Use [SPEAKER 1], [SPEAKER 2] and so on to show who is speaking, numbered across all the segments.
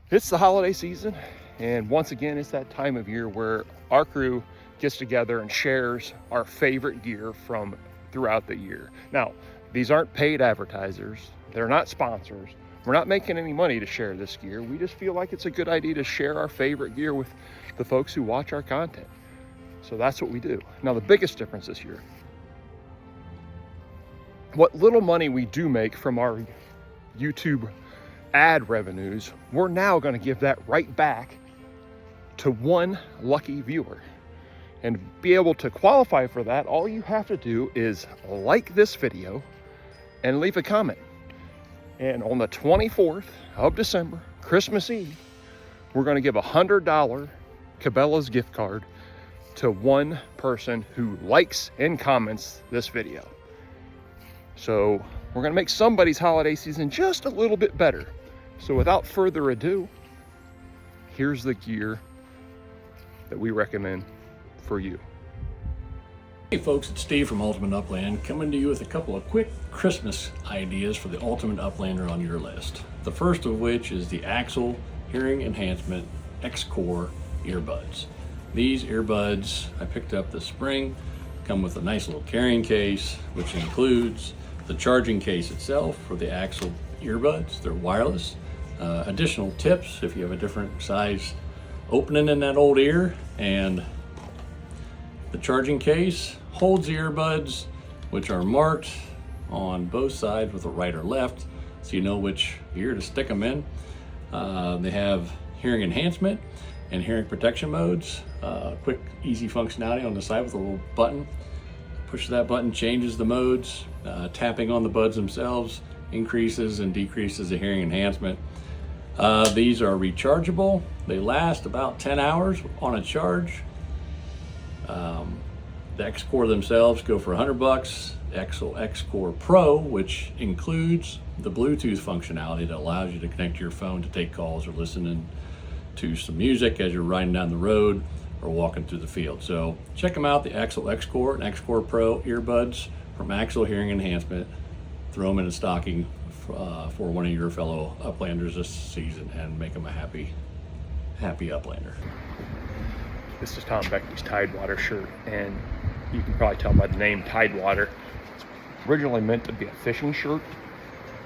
[SPEAKER 1] It's the holiday season, and once again, it's that time of year where our crew gets together and shares our favorite gear from throughout the year. Now, these aren't paid advertisers. They're not sponsors. We're not making any money to share this gear. We just feel like it's a good idea to share our favorite gear with the folks who watch our content. So that's what we do. Now, the biggest difference this year, what little money we do make from our YouTube ad revenues, we're now going to give that right back to one lucky viewer. And to be able to qualify for that, all you have to do is like this video and leave a comment. And on the 24th of December, Christmas Eve, we're going to give a $100 Cabela's gift card to one person who likes and comments this video. So we're going to make somebody's holiday season just a little bit better. So without further ado, here's the gear that we recommend for you.
[SPEAKER 2] Hey folks, it's Steve from Ultimate Upland, coming to you with a couple of quick Christmas ideas for the Ultimate Uplander on your list. The first of which is the AXIL Hearing Enhancement XCOR earbuds. These earbuds I picked up this spring, come with a nice little carrying case, which includes the charging case itself for the AXIL earbuds. They're wireless. Additional tips if you have a different size opening in that old ear, and the charging case holds the earbuds, which are marked on both sides with a right or left, so you know which ear to stick them in. They have hearing enhancement and hearing protection modes. Quick, easy functionality on the side with a little button. Push that button, changes the modes. Tapping on the buds themselves increases and decreases the hearing enhancement. These are rechargeable. They last about 10 hours on a charge. The XCOR themselves go for $100. AXIL XCOR Pro, which includes the Bluetooth functionality that allows you to connect your phone to take calls or listening to some music as you're riding down the road or walking through the field. So check them out, the AXIL XCOR and XCOR Pro earbuds from AXIL Hearing Enhancement. Throw them in a stocking for one of your fellow Uplanders this season and make them a happy Uplander.
[SPEAKER 1] This is Tom Beckbe's Tidewater shirt, and you can probably tell by the name Tidewater. It's originally meant to be a fishing shirt,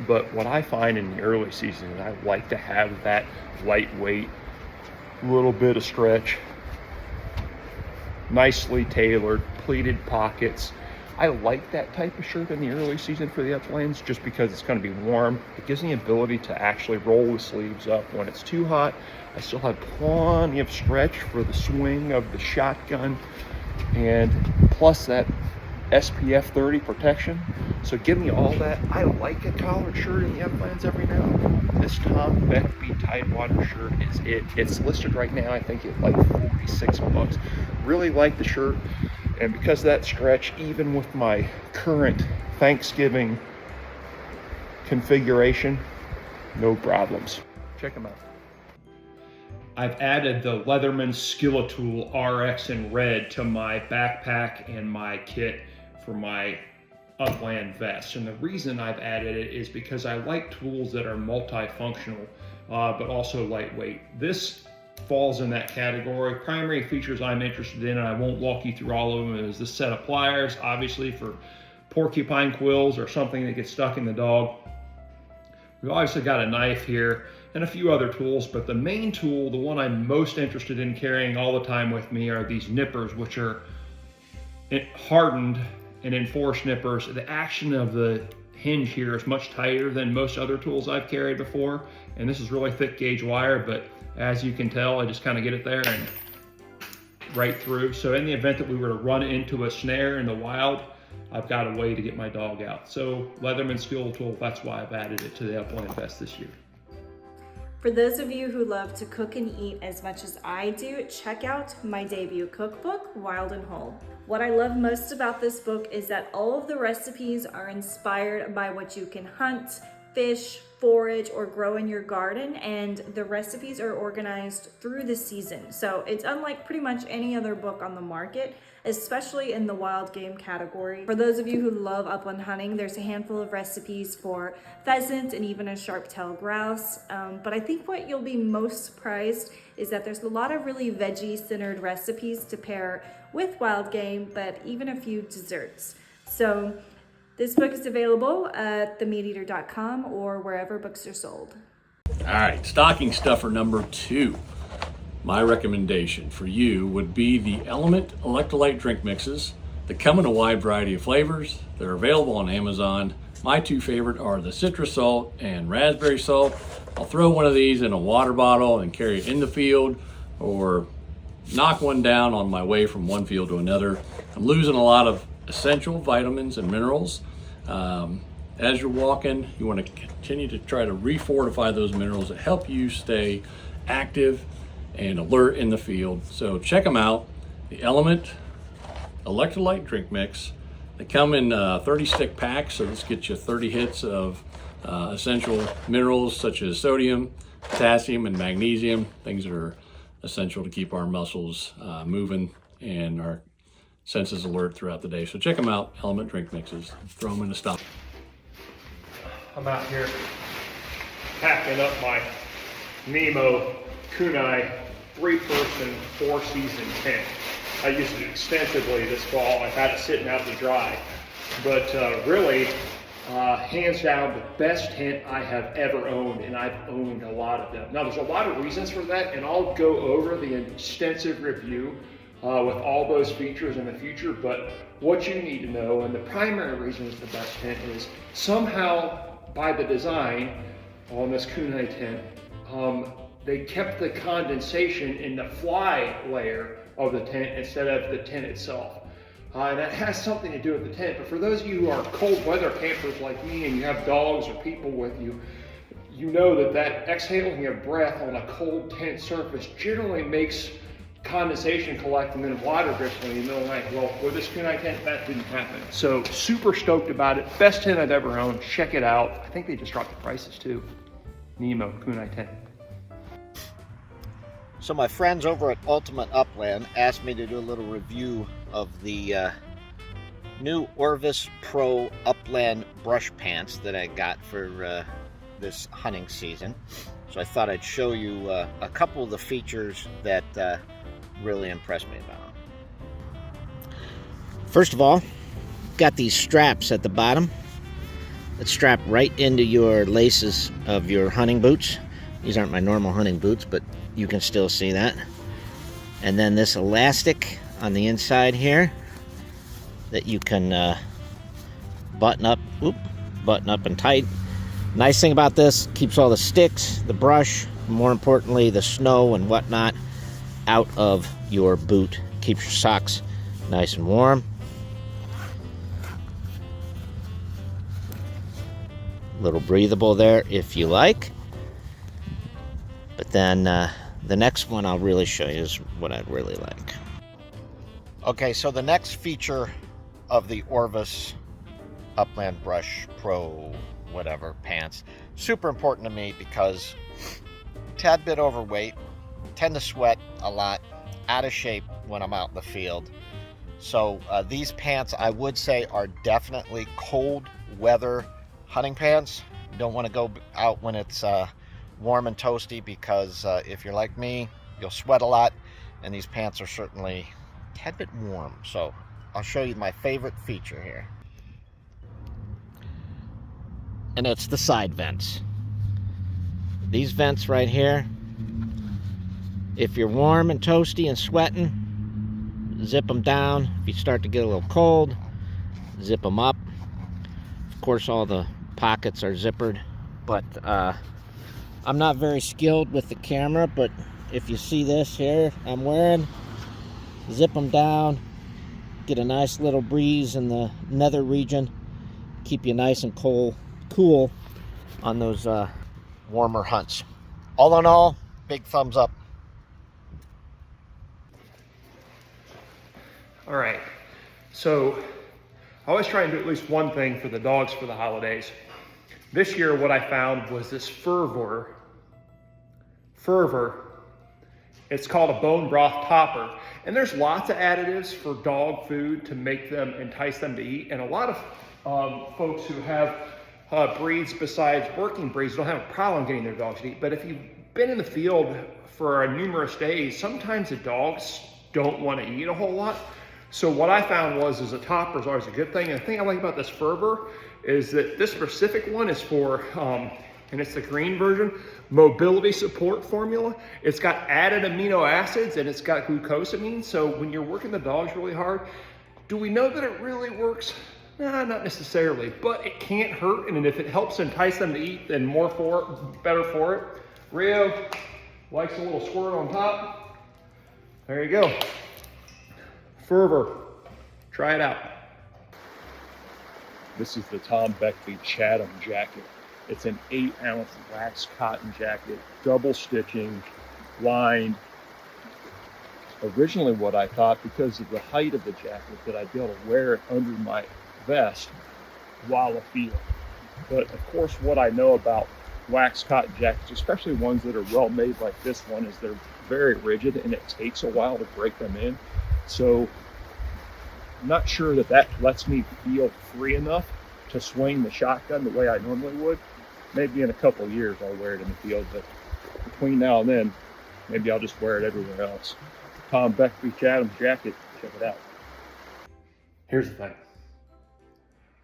[SPEAKER 1] but what I find in the early season is I like to have that lightweight, little bit of stretch, nicely tailored, pleated pockets. I like that type of shirt in the early season for the Uplands just because it's going to be warm. It gives me the ability to actually roll the sleeves up when it's too hot. I still have plenty of stretch for the swing of the shotgun, and plus that SPF 30 protection. So give me all that. I like a collared shirt in the Uplands every now and then. This Tom Beckbe Tidewater shirt is it. It's listed right now, I think, at like 46 bucks. Really like the shirt. And because of that stretch, even with my current Thanksgiving configuration, no problems. Check them out. I've added the Leatherman Skeletool RX in red to my backpack and my kit for my Upland vest. And the reason I've added it is because I like tools that are multifunctional, but also lightweight. This falls in that category. Primary features I'm interested in, and I won't walk you through all of them, is this set of pliers, obviously for porcupine quills or something that gets stuck in the dog. We've obviously got a knife here and a few other tools, but the main tool, the one I'm most interested in carrying all the time with me, are these nippers, which are hardened and enforced nippers. The action of the hinge here is much tighter than most other tools I've carried before, and this is really thick gauge wire, but as you can tell, I just kind of get it there and right through. So in the event that we were to run into a snare in the wild, I've got a way to get my dog out. So Leatherman Skeletool, that's why I've added it to the Upland vest this year.
[SPEAKER 3] For those of you who love to cook and eat as much as I do, check out my debut cookbook, Wild and Whole. What I love most about this book is that all of the recipes are inspired by what you can hunt, fish, forage, or grow in your garden, and the recipes are organized through the season. So it's unlike pretty much any other book on the market, especially in the wild game category. For those of you who love upland hunting, there's a handful of recipes for pheasant and even a sharp-tailed grouse. But I think what you'll be most surprised is that there's a lot of really veggie-centered recipes to pair with wild game, but even a few desserts. So this book is available at themeateater.com or wherever books are sold.
[SPEAKER 2] All right, stocking stuffer number 2. My recommendation for you would be the LMNT electrolyte drink mixes that come in a wide variety of flavors. They're available on Amazon. My 2 favorite are the citrus salt and raspberry salt. I'll throw one of these in a water bottle and carry it in the field, or knock one down on my way from one field to another. I'm losing a lot of essential vitamins and minerals. As you're walking, you want to continue to try to refortify those minerals that help you stay active and alert in the field. So check them out, the LMNT electrolyte drink mix. They come in 30 stick packs, so this gets you 30 hits of essential minerals such as sodium, potassium, and magnesium, things that are essential to keep our muscles moving and our senses alert throughout the day. So check them out, LMNT drink mixes. Throw them in the stock.
[SPEAKER 1] I'm out here packing up my NEMO Kunai 3-person 4-season tent. I used it extensively this fall. I've had it sitting out to dry, but really, hands down, the best tent I have ever owned, and I've owned a lot of them. Now, there's a lot of reasons for that, and I'll go over the extensive review with all those features in the future, but what you need to know, and the primary reason it's the best tent, is somehow by the design on this Kunai tent, they kept the condensation in the fly layer of the tent instead of the tent itself. And that has something to do with the tent, but for those of you who are cold weather campers like me and you have dogs or people with you, you know that exhaling of breath on a cold tent surface generally makes condensation collect and then water drips in the middle of the night. Well, with this Kunai tent, that didn't happen. So super stoked about it. Best tent I've ever owned. Check it out. I think they just dropped the prices too. NEMO Kunai tent.
[SPEAKER 4] So my friends over at Ultimate Upland asked me to do a little review of the new Orvis Pro Upland brush pants that I got for this hunting season. So I thought I'd show you a couple of the features that really impressed me about them. First of all, got these straps at the bottom that strap right into your laces of your hunting boots. These aren't my normal hunting boots, but you can still see that. And then this elastic on the inside here that you can button up and tight. Nice thing about this, keeps all the sticks, the brush, more importantly the snow and whatnot out of your boot. Keeps your socks nice and warm. A little breathable there if you like. But then the next one I'll really show you is what I'd really like. Okay, so the next feature of the Orvis Upland Brush Pro whatever pants, super important to me because tad bit overweight, tend to sweat a lot, out of shape when I'm out in the field. So these pants I would say are definitely cold weather hunting pants. You don't want to go out when it's warm and toasty because if you're like me, you'll sweat a lot, and these pants are certainly a tad bit warm. So I'll show you my favorite feature here. And it's the side vents. These vents right here, if you're warm and toasty and sweating, zip them down. If you start to get a little cold, zip them up. Of course, all the pockets are zippered, but I'm not very skilled with the camera, but if you see this here I'm wearing, zip them down, get a nice little breeze in the nether region, keep you nice and cool on those warmer hunts. All in all, big thumbs up.
[SPEAKER 1] All right, so I always try and do at least one thing for the dogs for the holidays. This year, what I found was this Furvor. It's called a bone broth topper. And there's lots of additives for dog food to make them, entice them to eat. And a lot of folks who have breeds besides working breeds don't have a problem getting their dogs to eat. But if you've been in the field for numerous days, sometimes the dogs don't want to eat a whole lot. So what I found is a topper is always a good thing. And the thing I like about this Furvor is that this specific one is for, and it's the green version, mobility support formula. It's got added amino acids and it's got glucosamine. So when you're working the dogs really hard, do we know that it really works? Nah, not necessarily, but it can't hurt. And if it helps entice them to eat, then better for it. Rio likes a little squirt on top. There you go. Furvor, try it out. This is the Tom Beckbe Chatom jacket. It's an 8-ounce wax cotton jacket, double stitching, lined. Originally what I thought, because of the height of the jacket, that I'd be able to wear it under my vest while afield. But of course, what I know about wax cotton jackets, especially ones that are well made like this one, is they're very rigid and it takes a while to break them in. So I'm not sure that lets me feel free enough to swing the shotgun the way I normally would. Maybe in a couple of years I'll wear it in the field, but between now and then, maybe I'll just wear it everywhere else. Tom Beckbe Chatham jacket, check it out. Here's the thing.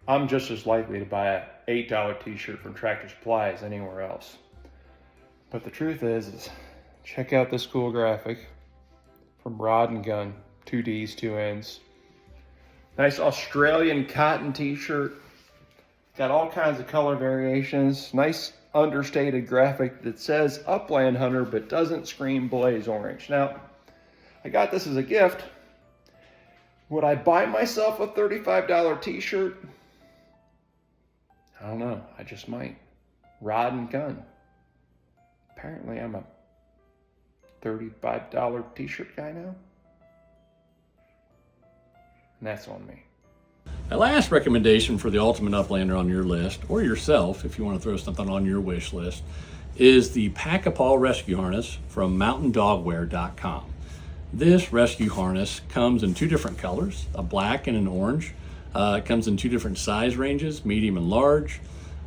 [SPEAKER 1] I'm just as likely to buy a $8 t-shirt from Tractor Supply as anywhere else. But the truth is check out this cool graphic from Rod and Gunn, 2 Ds, 2 Ns. Nice Australian cotton t-shirt. Got all kinds of color variations. Nice understated graphic that says Upland Hunter but doesn't scream Blaze Orange. Now, I got this as a gift. Would I buy myself a $35 t-shirt? I don't know. I just might. Rod and Gunn. Apparently I'm a $35 t-shirt guy now. And that's on me.
[SPEAKER 2] My last recommendation for the Ultimate Uplander on your list, or yourself if you want to throw something on your wish list, is the Pack-A-Paw rescue harness from mountaindogware.com. This rescue harness comes in 2 different colors, a black and an orange. It comes in 2 different size ranges, medium and large.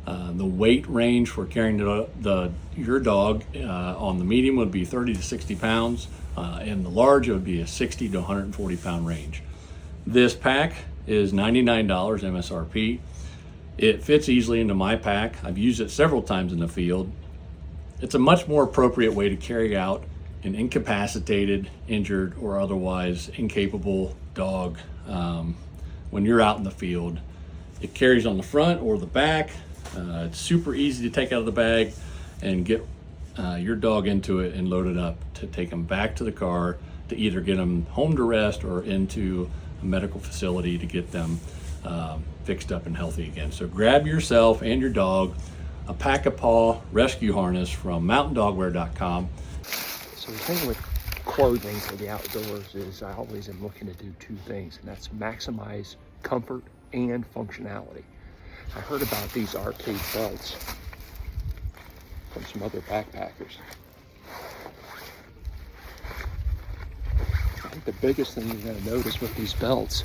[SPEAKER 2] The weight range for carrying your dog on the medium would be 30 to 60 pounds, and the large would be a 60 to 140 pound range. This pack is $99 MSRP. It fits easily into my pack. I've used it several times in the field. It's a much more appropriate way to carry out an incapacitated, injured, or otherwise incapable dog when you're out in the field. It carries on the front or the back. It's super easy to take out of the bag and get your dog into it and load it up to take them back to the car to either get them home to rest or into a medical facility to get them fixed up and healthy again. So grab yourself and your dog a Pack-A-Paw rescue harness from mountaindogware.com.
[SPEAKER 1] So the thing with clothing for the outdoors is I always am looking to do 2 things, and that's maximize comfort and functionality. I heard about these arcade belts from some other backpackers. I think the biggest thing you're going to notice with these belts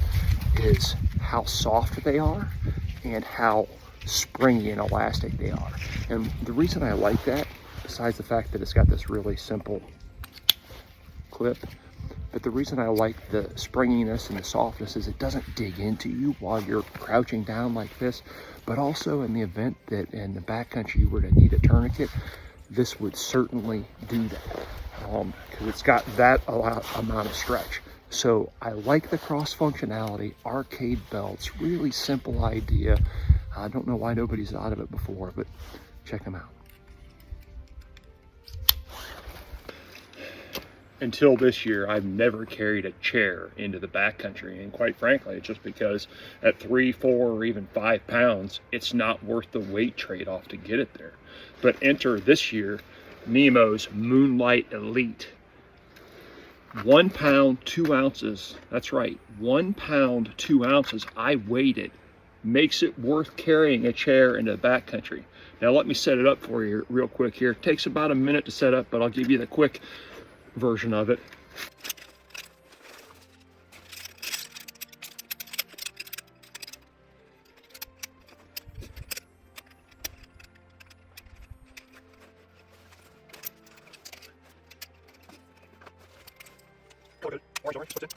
[SPEAKER 1] is how soft they are and how springy and elastic they are. And the reason I like that, besides the fact that it's got this really simple clip, but the reason I like the springiness and the softness is it doesn't dig into you while you're crouching down like this, but also in the event that in the backcountry you were to need a tourniquet, this would certainly do that because it's got that amount of stretch. So I like the cross functionality, arcade belts, really simple idea. I don't know why nobody's thought of it before, but check them out. Until this year, I've never carried a chair into the backcountry, and quite frankly, it's just because at 3, 4, or even 5 pounds, it's not worth the weight trade-off to get it there. But enter this year, NEMO's Moonlite Elite. 1 pound, 2 ounces. That's right, 1 pound, 2 ounces. I weighed it. Makes it worth carrying a chair into the backcountry. Now let me set it up for you real quick here. It takes about a minute to set up, but I'll give you the quick version of it. Orange, what's it?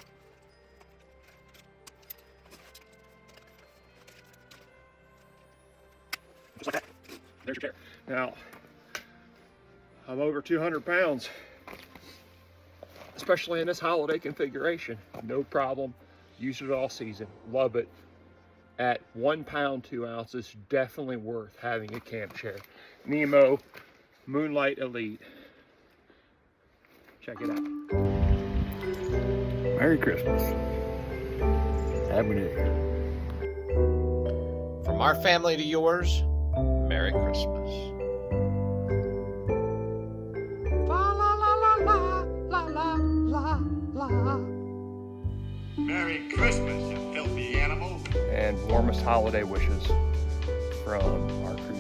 [SPEAKER 1] Just like that. There's your chair. Now, I'm over 200 pounds, especially in this holiday configuration. No problem. Use it all season. Love it. At 1 pound, 2 ounces, definitely worth having a camp chair. NEMO Moonlite Elite. Check it out.
[SPEAKER 2] Merry Christmas. Happy New Year.
[SPEAKER 4] From our family to yours, Merry Christmas.
[SPEAKER 5] La la la la la la la la la. Merry Christmas, you filthy animal.
[SPEAKER 1] And warmest holiday wishes from our crew.